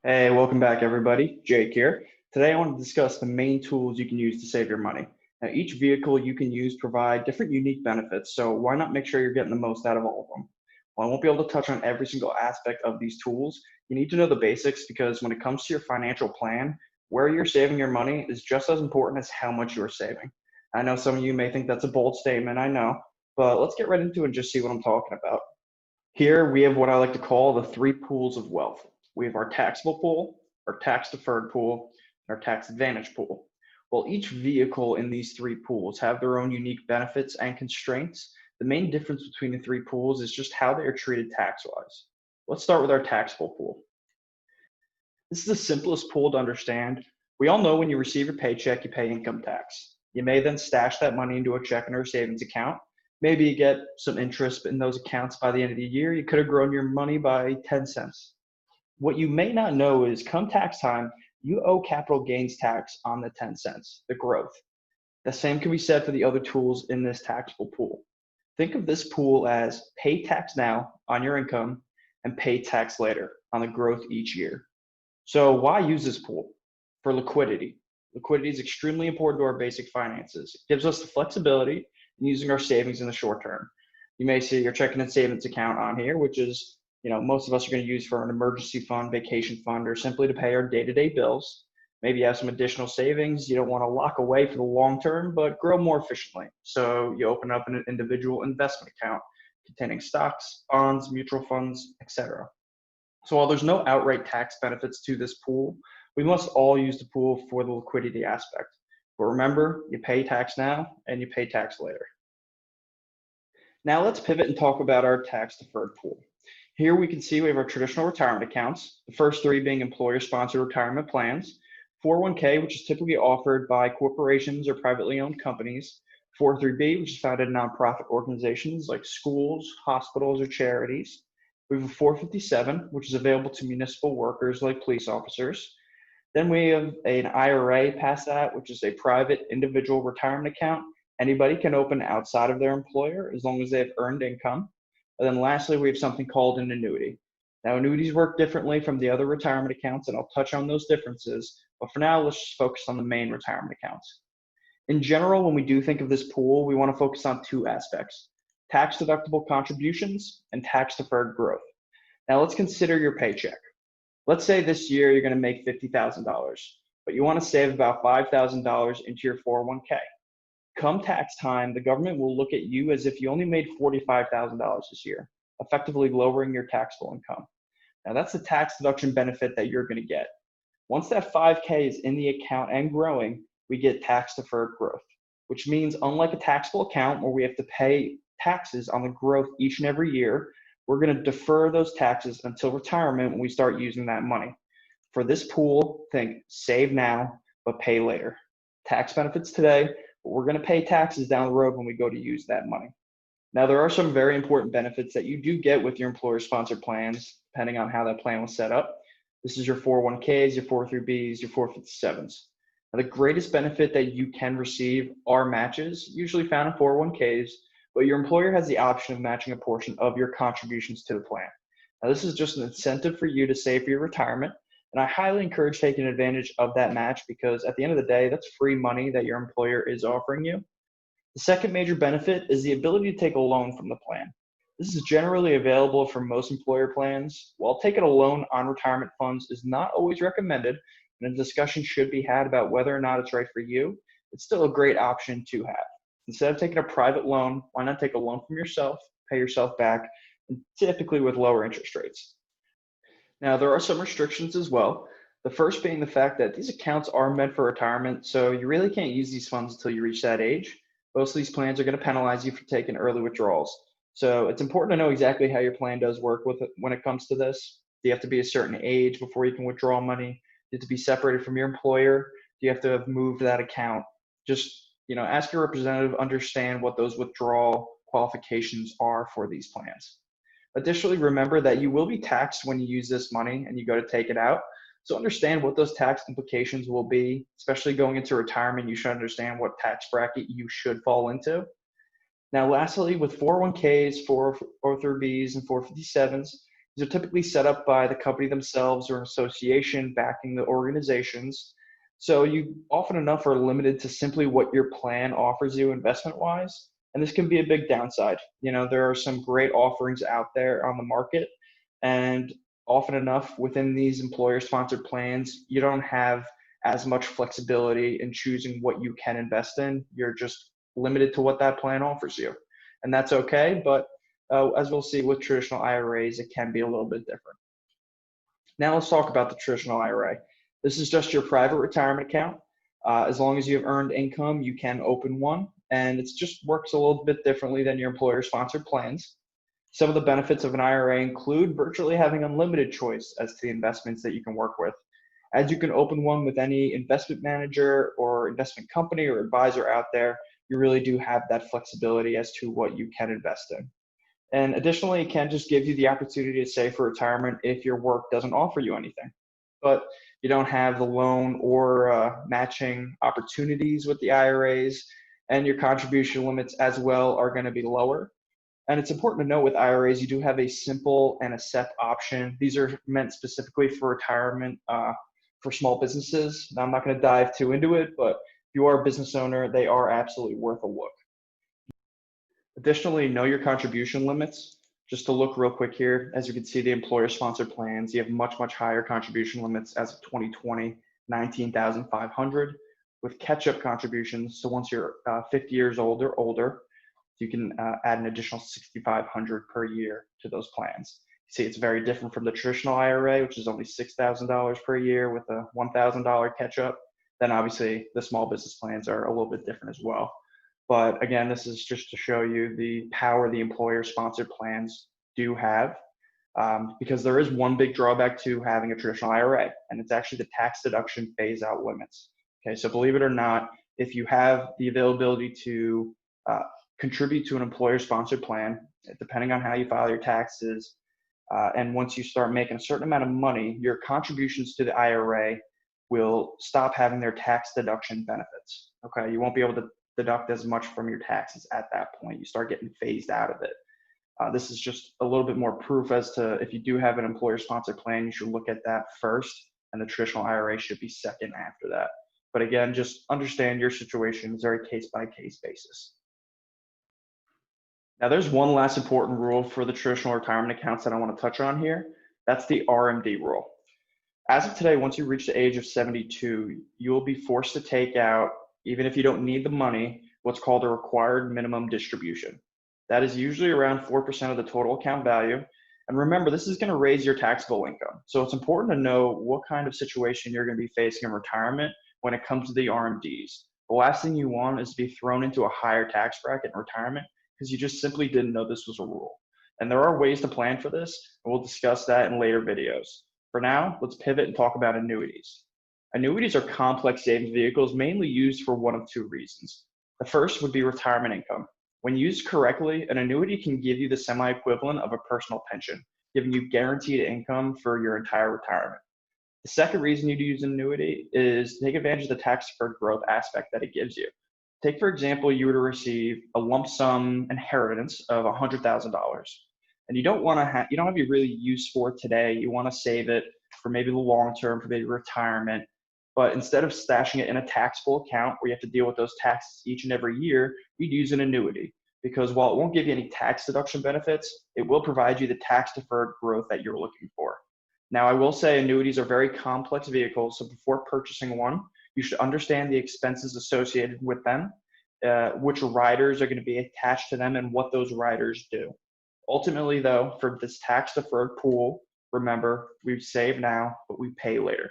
Hey, welcome back, everybody. Jake here. Today, I want to discuss the main tools you can use to save your money. Now, each vehicle you can use provide different unique benefits, so why not make sure you're getting the most out of all of them? Well, I won't be able to touch on every single aspect of these tools. You need to know the basics because when it comes to your financial plan, where you're saving your money is just as important as how much you're saving. I know some of you may think that's a bold statement, I know, but let's get right into it and just see what I'm talking about. Here we have what I like to call the three pools of wealth. We have our taxable pool, our tax deferred pool, and our tax advantage pool. Well, each vehicle in these three pools have their own unique benefits and constraints. The main difference between the three pools is just how they are treated tax-wise. Let's start with our taxable pool. This is the simplest pool to understand. We all know when you receive your paycheck, you pay income tax. You may then stash that money into a checking or savings account. Maybe you get some interest in those accounts by the end of the year. You could have grown your money by 10 cents. What you may not know is come tax time, you owe capital gains tax on the 10 cents, the growth. The same can be said for the other tools in this taxable pool. Think of this pool as pay tax now on your income and pay tax later on the growth each year. So why use this pool? For liquidity. Liquidity is extremely important to our basic finances. It gives us the flexibility in using our savings in the short term. You may see your checking and savings account on here, which is, most of us are going to use for an emergency fund, vacation fund, or simply to pay our day-to-day bills. Maybe you have some additional savings you don't want to lock away for the long term, but grow more efficiently. So you open up an individual investment account containing stocks, bonds, mutual funds, etc. So while there's no outright tax benefits to this pool, we must all use the pool for the liquidity aspect. But remember, you pay tax now and you pay tax later. Now let's pivot and talk about our tax deferred pool. Here we can see we have our traditional retirement accounts, the first three being employer-sponsored retirement plans, 401k, which is typically offered by corporations or privately owned companies, 403b, which is founded in nonprofit organizations like schools, hospitals, or charities. We have a 457, which is available to municipal workers like police officers. Then we have an IRA past that, which is a private individual retirement account. Anybody can open outside of their employer as long as they have earned income. And then lastly, we have something called an annuity. Now, annuities work differently from the other retirement accounts, and I'll touch on those differences. But for now, let's just focus on the main retirement accounts. In general, when we do think of this pool, we want to focus on two aspects: tax-deductible contributions and tax-deferred growth. Now, let's consider your paycheck. Let's say this year you're going to make $50,000, but you want to save about $5,000 into your 401k. Come tax time, the government will look at you as if you only made $45,000 this year, effectively lowering your taxable income. Now, that's the tax deduction benefit that you're going to get. Once that 5K is in the account and growing, we get tax deferred growth, which means unlike a taxable account where we have to pay taxes on the growth each and every year, we're going to defer those taxes until retirement when we start using that money. For this pool, think save now, but pay later. Tax benefits today, but we're going to pay taxes down the road when we go to use that money. Now, there are some very important benefits that you do get with your employer-sponsored plans, depending on how that plan was set up. This is your 401ks, your 403bs, your 457s. Now, the greatest benefit that you can receive are matches, usually found in 401ks, but your employer has the option of matching a portion of your contributions to the plan. Now, this is just an incentive for you to save for your retirement, and I highly encourage taking advantage of that match because at the end of the day, that's free money that your employer is offering you. The second major benefit is the ability to take a loan from the plan. This is generally available for most employer plans. While taking a loan on retirement funds is not always recommended, and a discussion should be had about whether or not it's right for you, it's still a great option to have. Instead of taking a private loan, why not take a loan from yourself, pay yourself back, and typically with lower interest rates. Now, there are some restrictions as well. The first being the fact that these accounts are meant for retirement, so you really can't use these funds until you reach that age. Most of these plans are going to penalize you for taking early withdrawals. So it's important to know exactly how your plan does work with it when it comes to this. Do you have to be a certain age before you can withdraw money? Do you have to be separated from your employer? Do you have to have moved that account? Just ask your representative, understand what those withdrawal qualifications are for these plans. Additionally, remember that you will be taxed when you use this money and you go to take it out. So understand what those tax implications will be, especially going into retirement. You should understand what tax bracket you should fall into. Now, lastly, with 401ks, 403bs, and 457s, These are typically set up by the company themselves or an association backing the organizations. So you often enough are limited to simply what your plan offers you investment wise. And this can be a big downside. There are some great offerings out there on the market. And often enough within these employer sponsored plans, you don't have as much flexibility in choosing what you can invest in. You're just limited to what that plan offers you. And that's okay. But as we'll see with traditional IRAs, it can be a little bit different. Now let's talk about the traditional IRA. This is just your private retirement account. As long as you have earned income, you can open one, and it just works a little bit differently than your employer-sponsored plans. Some of the benefits of an IRA include virtually having unlimited choice as to the investments that you can work with. As you can open one with any investment manager or investment company or advisor out there, you really do have that flexibility as to what you can invest in. And additionally, it can just give you the opportunity to save for retirement if your work doesn't offer you anything. But you don't have the loan or matching opportunities with the IRAs, and your contribution limits as well are going to be lower. And it's important to note with IRAs, you do have a simple and a SEP option. These are meant specifically for retirement for small businesses. Now, I'm not going to dive too into it, but if you are a business owner, they are absolutely worth a look. Additionally, know your contribution limits. Just to look real quick here, as you can see, the employer-sponsored plans, you have much, much higher contribution limits as of 2020, 19,500, with catch-up contributions. So once you're 50 years old or older, you can add an additional 6,500 per year to those plans. You see, it's very different from the traditional IRA, which is only $6,000 per year with a $1,000 catch-up. Then obviously the small business plans are a little bit different as well. But again, this is just to show you the power the employer-sponsored plans do have, because there is one big drawback to having a traditional IRA, and it's actually the tax deduction phase-out limits. Okay, so believe it or not, if you have the availability to contribute to an employer-sponsored plan, depending on how you file your taxes, and once you start making a certain amount of money, your contributions to the IRA will stop having their tax deduction benefits. Okay, you won't be able to deduct as much from your taxes at that point. You start getting phased out of it. This is just a little bit more proof as to if you do have an employer-sponsored plan, you should look at that first, and the traditional IRA should be second after that. But again, just understand your situation is very case-by-case basis. Now, there's one last important rule for the traditional retirement accounts that I want to touch on here. That's the RMD rule. As of today, once you reach the age of 72, you will be forced to take out, even if you don't need the money, what's called a required minimum distribution. That is usually around 4% of the total account value. And remember, this is going to raise your taxable income. So it's important to know what kind of situation you're going to be facing in retirement when it comes to the RMDs. The last thing you want is to be thrown into a higher tax bracket in retirement because you just simply didn't know this was a rule. And there are ways to plan for this, and we'll discuss that in later videos. For now, let's pivot and talk about annuities. Annuities are complex savings vehicles mainly used for one of two reasons. The first would be retirement income. When used correctly, an annuity can give you the semi-equivalent of a personal pension, giving you guaranteed income for your entire retirement. The second reason you'd use an annuity is to take advantage of the tax-deferred growth aspect that it gives you. Take, for example, you were to receive a lump sum inheritance of $100,000, and you don't have your really use for it today. You want to save it for maybe the long term, for maybe retirement. But instead of stashing it in a taxable account where you have to deal with those taxes each and every year, you'd use an annuity, because while it won't give you any tax deduction benefits, it will provide you the tax deferred growth that you're looking for. Now, I will say annuities are very complex vehicles, so before purchasing one, you should understand the expenses associated with them, which riders are going to be attached to them, and what those riders do. Ultimately, though, for this tax deferred pool, remember, we save now, but we pay later.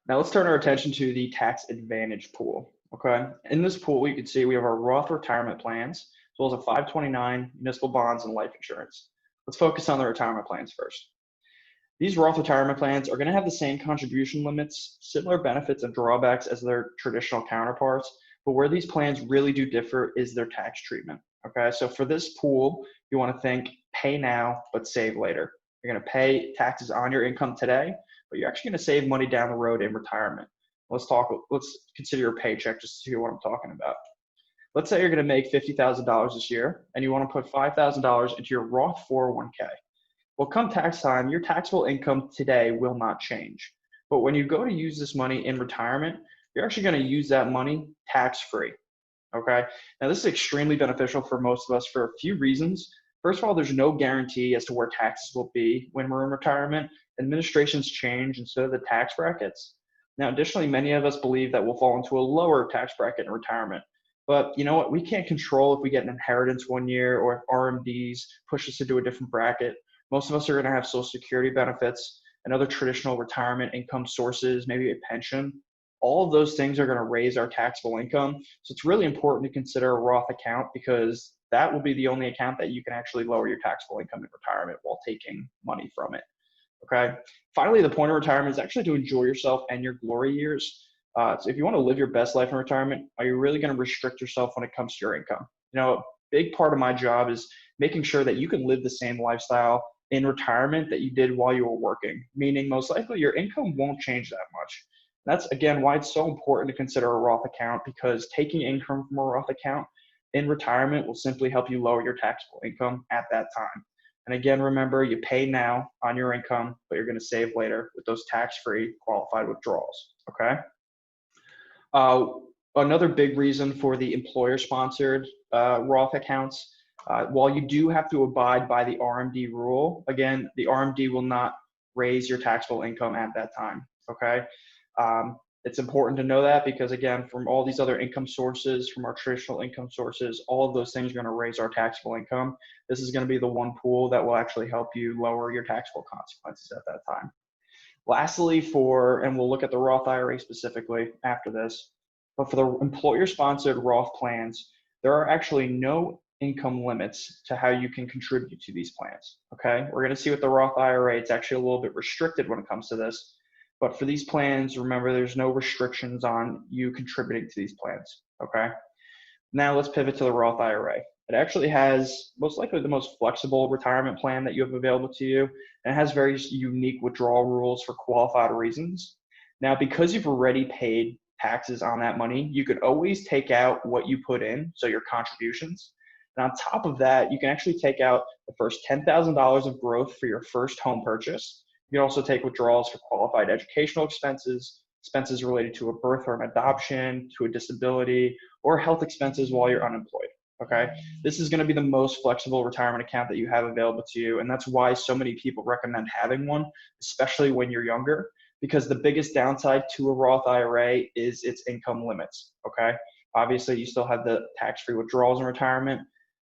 Now let's turn our attention to the tax advantage pool. Okay, in this pool, you can see we have our Roth retirement plans, as well as a 529, municipal bonds, and life insurance. Let's focus on the retirement plans first. These Roth retirement plans are going to have the same contribution limits, similar benefits and drawbacks as their traditional counterparts, but where these plans really do differ is their tax treatment. Okay, so for this pool, you want to think pay now, but save later. You're going to pay taxes on your income today, but you're actually going to save money down the road in retirement. Let's consider your paycheck just to see what I'm talking about. Let's say you're going to make $50,000 this year, and you want to put $5,000 into your Roth 401k. Well, come tax time, your taxable income today will not change. But when you go to use this money in retirement, you're actually going to use that money tax-free. Okay. Now, this is extremely beneficial for most of us for a few reasons. First of all, there's no guarantee as to where taxes will be when we're in retirement. Administrations change instead of the tax brackets. Now, additionally, many of us believe that we'll fall into a lower tax bracket in retirement. But you know what? We can't control if we get an inheritance one year or if RMDs push us into a different bracket. Most of us are going to have Social Security benefits and other traditional retirement income sources, maybe a pension. All of those things are going to raise our taxable income. So it's really important to consider a Roth account because that will be the only account that you can actually lower your taxable income in retirement while taking money from it. Okay. Finally, the point of retirement is actually to enjoy yourself and your glory years. So if you want to live your best life in retirement, are you really going to restrict yourself when it comes to your income? You know, a big part of my job is making sure that you can live the same lifestyle in retirement that you did while you were working, meaning most likely your income won't change that much. That's again why it's so important to consider a Roth account, because taking income from a Roth account in retirement will simply help you lower your taxable income at that time. And again, remember, you pay now on your income, but you're going to save later with those tax-free qualified withdrawals. Okay. Uh, Another big reason for the employer-sponsored Roth accounts, while you do have to abide by the RMD rule, again, the RMD will not raise your taxable income at that time. Okay. It's important to know that because, again, from all these other income sources, from our traditional income sources, all of those things are going to raise our taxable income. This is going to be the one pool that will actually help you lower your taxable consequences at that time. Lastly, and we'll look at the Roth IRA specifically after this, but for the employer-sponsored Roth plans, there are actually no income limits to how you can contribute to these plans. Okay, we're going to see with the Roth IRA, it's actually a little bit restricted when it comes to this. But for these plans, remember, there's no restrictions on you contributing to these plans, okay? Now let's pivot to the Roth IRA. It actually has most likely the most flexible retirement plan that you have available to you, and it has very unique withdrawal rules for qualified reasons. Now, because you've already paid taxes on that money, you could always take out what you put in, so your contributions. And on top of that, you can actually take out the first $10,000 of growth for your first home purchase. You can also take withdrawals for qualified educational expenses, expenses related to a birth or an adoption, to a disability, or health expenses while you're unemployed. Okay, this is going to be the most flexible retirement account that you have available to you, and that's why so many people recommend having one, especially when you're younger, because the biggest downside to a Roth IRA is its income limits. Okay, obviously you still have the tax-free withdrawals in retirement,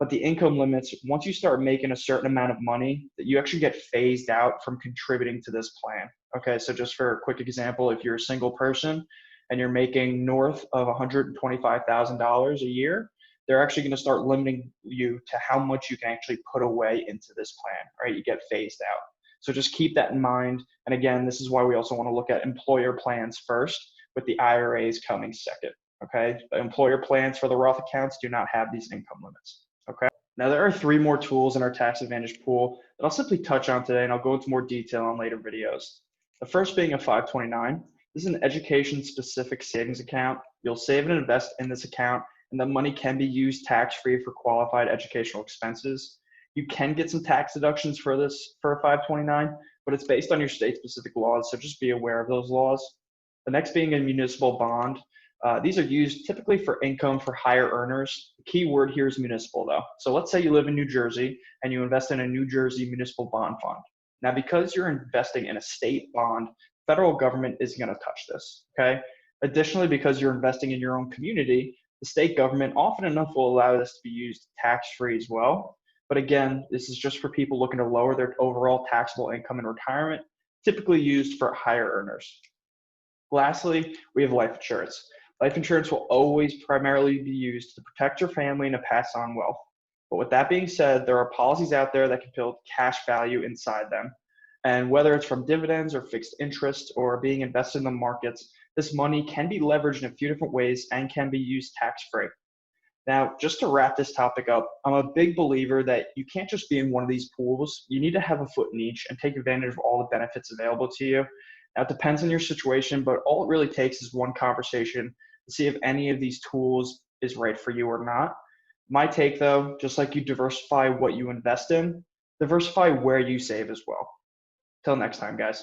but the income limits, once you start making a certain amount of money, that you actually get phased out from contributing to this plan. Okay, so just for a quick example, if you're a single person and you're making north of $125,000 a year, they're actually going to start limiting you to how much you can actually put away into this plan, right? You get phased out. So just keep that in mind. And again, this is why we also want to look at employer plans first, with the IRAs coming second. Okay, the employer plans for the Roth accounts do not have these income limits. Okay. Now there are 3 more tools in our tax advantage pool that I'll simply touch on today, and I'll go into more detail on later videos. The first being a 529. This is an education-specific savings account. You'll save and invest in this account, and the money can be used tax-free for qualified educational expenses. You can get some tax deductions for this for a 529, but it's based on your state-specific laws, so just be aware of those laws. The next being a municipal bond. These are used typically for income for higher earners. The key word here is municipal though. So let's say you live in New Jersey and you invest in a New Jersey municipal bond fund. Now, because you're investing in a state bond, federal government isn't going to touch this, okay? Additionally, because you're investing in your own community, the state government often enough will allow this to be used tax-free as well. But again, this is just for people looking to lower their overall taxable income in retirement, typically used for higher earners. Lastly, we have life insurance. Life insurance will always primarily be used to protect your family and to pass on wealth. But with that being said, there are policies out there that can build cash value inside them. And whether it's from dividends or fixed interest or being invested in the markets, this money can be leveraged in a few different ways and can be used tax-free. Now, just to wrap this topic up, I'm a big believer that you can't just be in one of these pools. You need to have a foot in each and take advantage of all the benefits available to you. Now, it depends on your situation, but all it really takes is one conversation to see if any of these tools is right for you or not. My take, though, just like you diversify what you invest in, Diversify where you save as well. Till next time, guys.